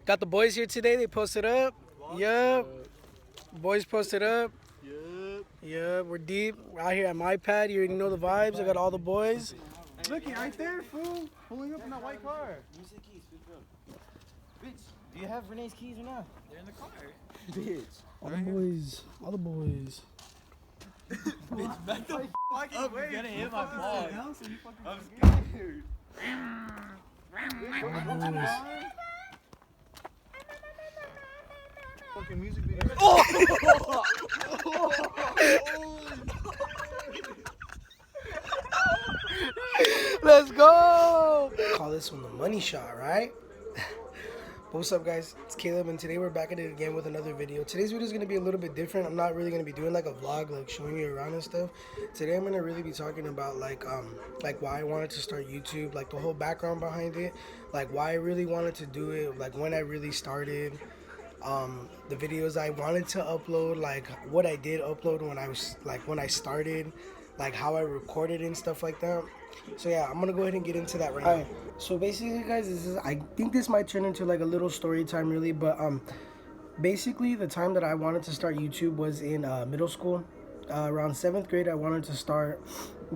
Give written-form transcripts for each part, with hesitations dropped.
Got the boys here today. They posted up. Yup. Boys posted up. Yup. We're deep. We're out here at my pad. You already know the vibes. I got all the boys. Looky right there, fool. Pulling up in that white car. Let me see the keys. Bitch, do you have Renee's keys or not? They're in the car. Bitch. All the boys. All the boys. Bitch, back the fuck up. You're gonna hit my ball. I'm scared. All the boys. Fucking music video. Let's go. Call this one the money shot, right? What's up, guys? It's Caleb, and today we're back at it again with another video. Today's video is going to be a little bit different. I'm not really going to be doing like a vlog, like showing you around and stuff. Today I'm going to really be talking about like why I wanted to start YouTube, like the whole background behind it, like why I really wanted to do it, like when I really started, the videos I wanted to upload, like what I did upload when I started, like how I recorded and stuff like that. So yeah, I'm gonna go ahead and get into that right now. So basically, guys, I think this might turn into like a little story time, really. But basically, the time that I wanted to start YouTube was in middle school. Around 7th grade, I wanted to start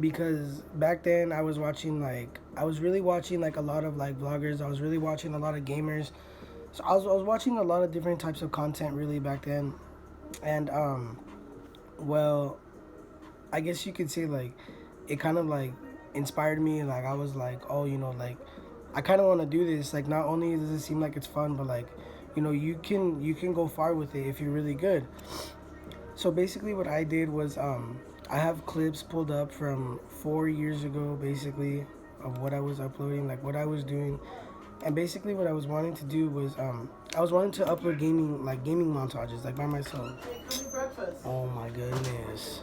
because back then I was really watching like a lot of like vloggers. I was really watching a lot of gamers. So I was watching a lot of different types of content really back then, and well, I guess you could say like it kind of like inspired me. Like I was like, oh, you know, like I kind of want to do this. Like not only does it seem like it's fun, but like, you know, you can go far with it if you're really good. So basically what I did was I have clips pulled up from 4 years ago, basically, of what I was uploading, like what I was doing. And basically what I was wanting to do was I was wanting to upload gaming montages, like by myself. Oh my goodness.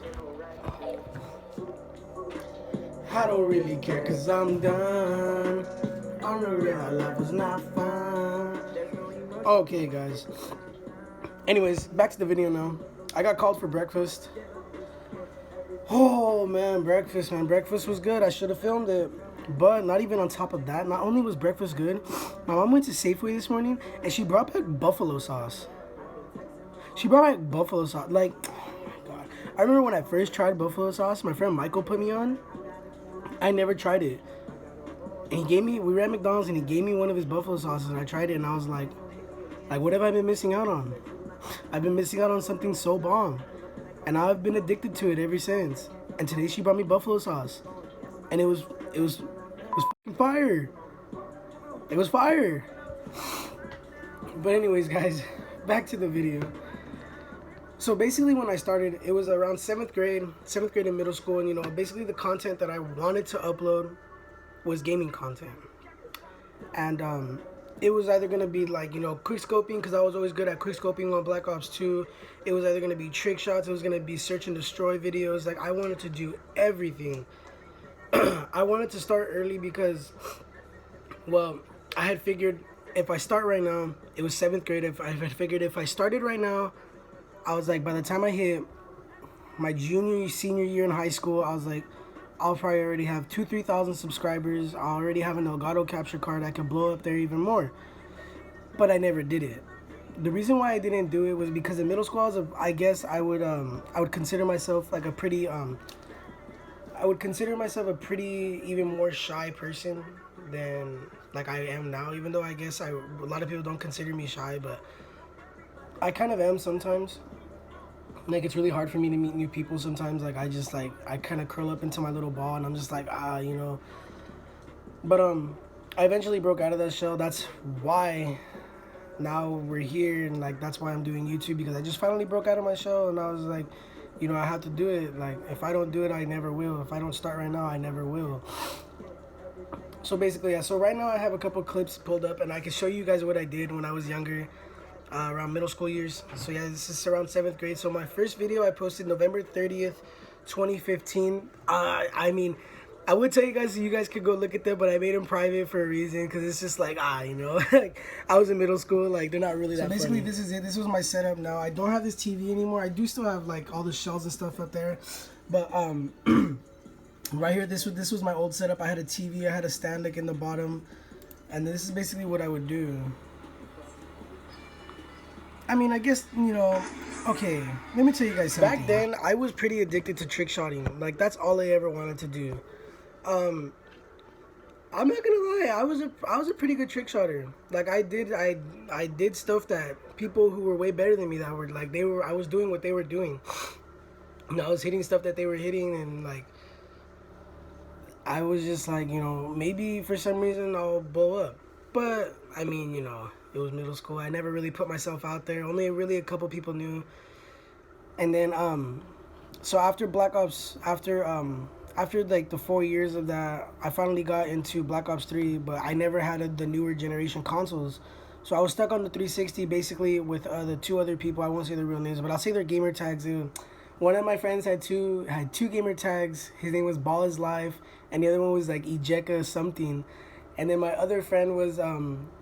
I don't really care cause I'm done. On the real, life was not fun. Okay, guys. Anyways, back to the video now. I got called for breakfast. Oh man, breakfast was good. I should have filmed it. But not even on top of that, not only was breakfast good, my mom went to Safeway this morning and she brought back buffalo sauce. Like, oh my god. I remember when I first tried buffalo sauce, my friend Michael put me on. I never tried it. And we were at McDonald's and he gave me one of his buffalo sauces and I tried it and I was like, what have I been missing out on? I've been missing out on something so bomb. And I've been addicted to it ever since. And today she brought me buffalo sauce. And it was fucking fire. It was fire. But anyways, guys, back to the video. So basically when I started, it was around 7th grade in middle school. And, you know, basically the content that I wanted to upload was gaming content. And it was either going to be like, you know, quickscoping, because I was always good at quickscoping on Black Ops 2. It was either going to be trick shots. It was going to be search and destroy videos. Like, I wanted to do everything. I wanted to start early because, well, I had figured if I start right now, it was 7th grade. I had figured if I started right now, I was like, by the time I hit my senior year in high school, I was like, I'll probably already have 2,000-3,000 subscribers. I already have an Elgato capture card. I could blow up there even more. But I never did it. The reason why I didn't do it was because in middle school, I guess I would consider myself like a pretty even more shy person than like I am now. Even though I guess a lot of people don't consider me shy, but I kind of am sometimes. Like, it's really hard for me to meet new people sometimes. Like, I kind of curl up into my little ball and I'm just like, you know. But I eventually broke out of that shell. That's why now we're here, and like that's why I'm doing YouTube, because I just finally broke out of my shell and I was like, you know, I have to do it. Like, if I don't do it, I never will. If I don't start right now, I never will. So basically, yeah. So right now I have a couple clips pulled up and I can show you guys what I did when I was younger. Around middle school years. So yeah, this is around 7th grade. So my first video I posted November 30th, 2015. I mean, I would tell you guys so you guys could go look at them, but I made them private for a reason, because it's just like, you know, like I was in middle school, like they're not really that funny. So basically this is it. This was my setup now. I don't have this TV anymore. I do still have like all the shelves and stuff up there, but right here, this was my old setup. I had a TV, I had a stand like in the bottom, and this is basically what I would do. I mean, I guess, okay, let me tell you guys something. Back then, I was pretty addicted to trick shotting. Like, that's all I ever wanted to do. I'm not gonna lie, I was a pretty good trick shotter. Like, I did stuff that people who were way better than me that were, like, I was doing what they were doing. And I was hitting stuff that they were hitting, and, like, I was just like, maybe for some reason I'll blow up. But, I mean, it was middle school. I never really put myself out there. Only really a couple people knew. And then, so after Black Ops, after like the 4 years of that, I finally got into Black Ops 3, but I never had the newer generation consoles. So I was stuck on the 360 basically with the two other people. I won't say their real names, but I'll say their gamer tags. One of my friends had two gamer tags. His name was Ball is Life, and the other one was like Ejeka something. And then my other friend was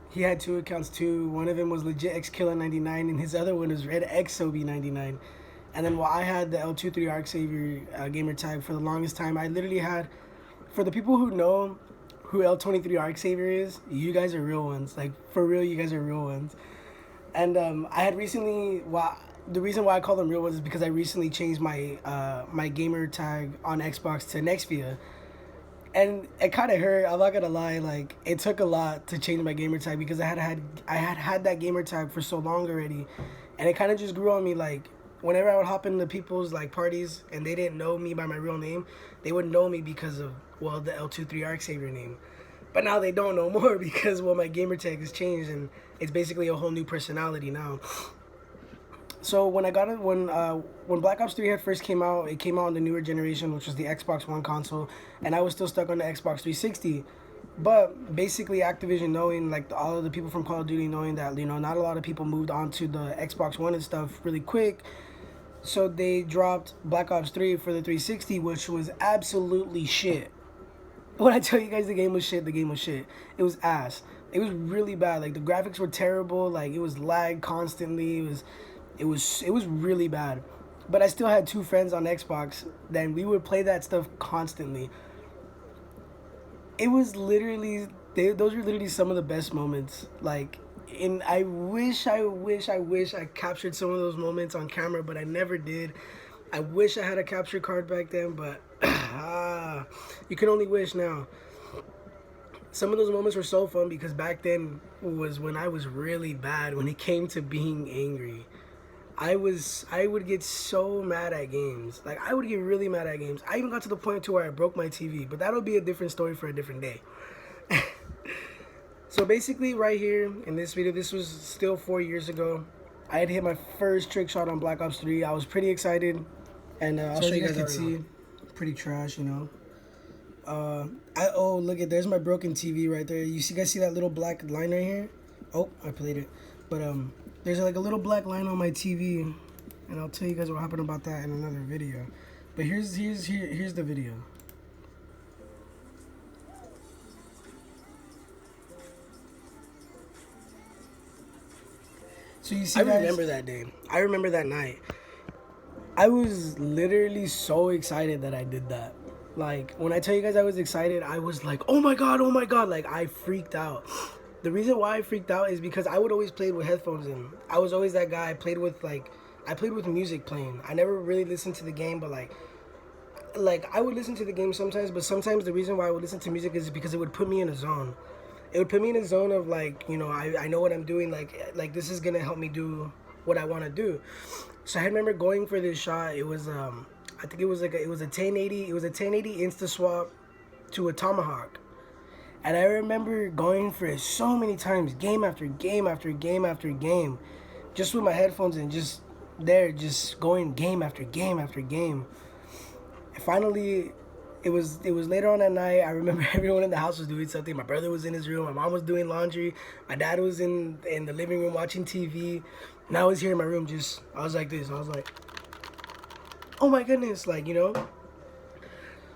he had two accounts too. One of them was legit XKiller99, and his other one was Red XOB99. And then while I had the L23 Arc Savior gamer tag for the longest time, I literally had, for the people who know who L23 Arc Savior is, you guys are real ones. Like, for real, you guys are real ones. And I had recently, the reason why I call them real ones is because I recently changed my my gamer tag on Xbox to Nexvia. And it kind of hurt. I'm not gonna lie. Like, it took a lot to change my gamer tag because I had that gamer tag for so long already, and it kind of just grew on me. Like, whenever I would hop into people's like parties and they didn't know me by my real name, they would know me because of the L23 Arc Savior name. But now they don't know more because my gamer tag has changed and it's basically a whole new personality now. So when Black Ops 3 had first came out, it came out on the newer generation, which was the Xbox One console, and I was still stuck on the Xbox 360. But basically, Activision knowing, like, all of the people from Call of Duty knowing that, not a lot of people moved on to the Xbox One and stuff really quick, so they dropped Black Ops 3 for the 360, which was absolutely shit. When I tell you guys the game was shit, the game was shit. It was ass. It was really bad. Like, the graphics were terrible. Like, it was lag constantly. It was really bad. But I still had two friends on Xbox, then we would play that stuff constantly. It was literally, those were literally some of the best moments. like, and I wish I captured some of those moments on camera, but I never did. I wish I had a capture card back then, but you can only wish now. Some of those moments were so fun because back then was when I was really bad when it came to being angry. I would get so mad at games. Like, I would get really mad at games. I even got to the point to where I broke my TV, but that'll be a different story for a different day. So basically right here in this video, this was still 4 years ago. I had hit my first trick shot on Black Ops 3. I was pretty excited, and I'll show you guys can see. Pretty trash, look at, there's my broken TV right there. You guys see that little black line right here? Oh, I played it. But there's like a little black line on my TV, and I'll tell you guys what happened about that in another video. But here's the video. So you see, I remember that day. I remember that night. I was literally so excited that I did that. Like, when I tell you guys I was excited, I was like, oh my god, like, I freaked out. The reason why I freaked out is because I would always play with headphones in. I was always that guy. I played with music playing. I never really listened to the game, but like I would listen to the game sometimes, but sometimes the reason why I would listen to music is because it would put me in a zone. It would put me in a zone of like, I know what I'm doing, like this is gonna help me do what I want to do. So I remember going for this shot. It was I think it was a 1080. It was a 1080 insta swap to a Tomahawk. And I remember going for it so many times, game after game after game after game, just with my headphones and just going game after game after game. And finally, it was later on at night. I remember everyone in the house was doing something. My brother was in his room. My mom was doing laundry. My dad was in the living room watching TV. And I was here in my room I was like this. I was like, oh my goodness, like,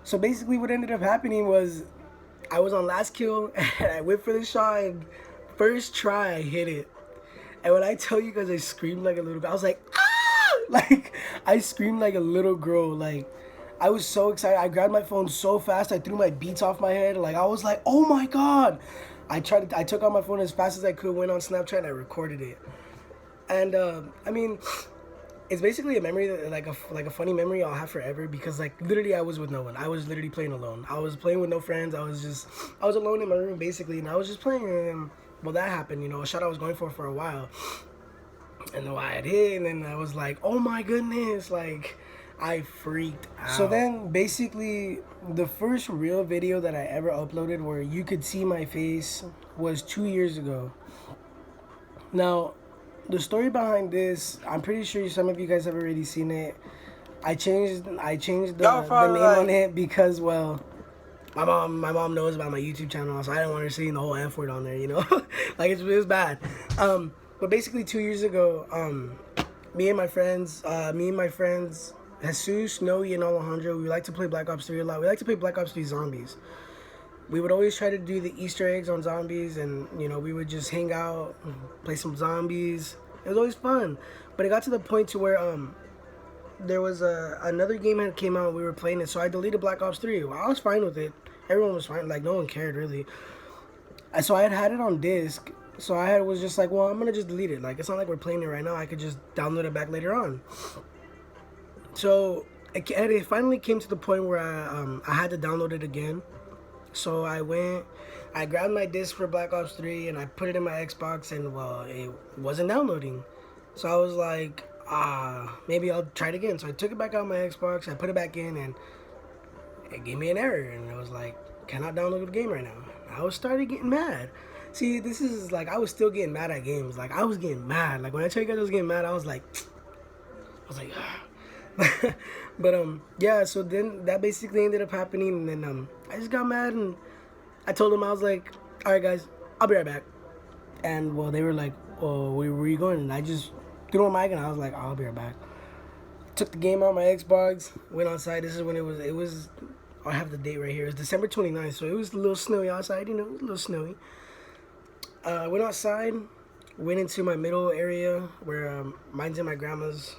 So basically what ended up happening was I was on last kill, and I went for the shot, and first try, I hit it. And when I tell you guys, I screamed like a little girl. I was like, ah! Like, I screamed like a little girl. Like, I was so excited. I grabbed my phone so fast, I threw my beats off my head. Like, I was like, oh my god. I took out my phone as fast as I could, went on Snapchat, and I recorded it. And I mean, it's basically a memory that, like a funny memory I'll have forever, because like literally I was with no one. I was literally playing alone. I was playing with no friends. I was alone in my room basically, and I was just playing. And well, that happened. You know, a shot I was going for a while, and then I had hit, and then I was like, oh my goodness, like I freaked out. So then basically the first real video that I ever uploaded where you could see my face was 2 years ago. Now, the story behind this, I'm pretty sure some of you guys have already seen it. I changed the name on it because, well, my mom knows about my YouTube channel, so I didn't want her seeing the whole F word on there, you know? Like, it was bad. But basically 2 years ago, me and my friends, Jesus, Noe, and Alejandro, we like to play Black Ops 3 a lot. We like to play Black Ops 3 Zombies. We would always try to do the Easter eggs on zombies, and you know, we would just hang out, play some zombies. It was always fun. But it got to the point to where there was another game that came out, we were playing it, so I deleted Black Ops 3. Well, I was fine with it. Everyone was fine, like no one cared really. So I had it on disc, so was just like, well, I'm gonna just delete it. Like, it's not like we're playing it right now. I could just download it back later on. So it finally came to the point where I had to download it again. So I grabbed my disc for Black Ops 3 and I put it in my Xbox, and well, it wasn't downloading. So I was like, maybe I'll try it again. So I took it back out of my Xbox, I put it back in, and it gave me an error, and it was like, cannot download the game right now. I started getting mad. See, this is like, I was still getting mad at games. Like, I was getting mad. Like, when I tell you guys I was getting mad, I was like, but yeah, so then that basically ended up happening, and then I just got mad, and I told them, I was like, all right guys, I'll be right back. And well, they were like, oh, where were you going? And I just threw on my mic, and I was like, I'll be right back. Took the game out my Xbox, went outside. This is when it was I have the date right here. It's December 29th, so it was a little snowy outside, you know, it was a little snowy. Went outside, went into my middle area where mine's in my grandma's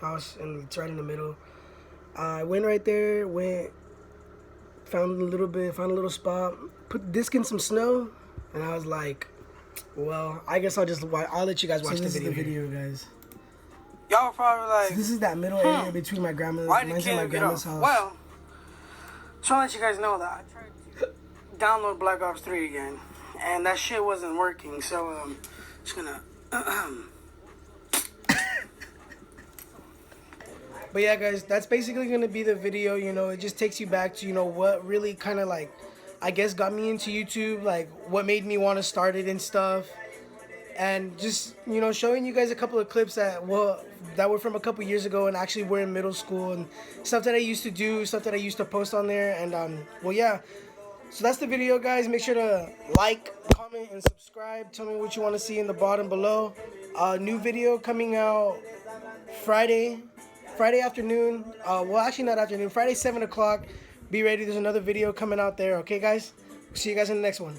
house, and it's right in the middle. I went right there, found a little spot, put the disc in some snow, and I was like, well, I guess I'll let you guys watch the video. Guys. Y'all probably like, so this is that middle area between my grandma's house. Well, so I'll let you guys know that I tried to download Black Ops 3 again, and that shit wasn't working, so just gonna But yeah, guys, that's basically going to be the video. You know, it just takes you back to, you know, what really kind of like, I guess, got me into YouTube, like what made me want to start it and stuff. And just, you know, showing you guys a couple of clips that were from a couple years ago and actually were in middle school, and stuff that I used to do, stuff that I used to post on there. And well, yeah, so that's the video, guys. Make sure to like, comment, and subscribe. Tell me what you want to see in the bottom below. New video coming out Friday afternoon. Well, actually not afternoon, Friday 7 o'clock. Be ready, there's another video coming out there. Okay guys, see you guys in the next one.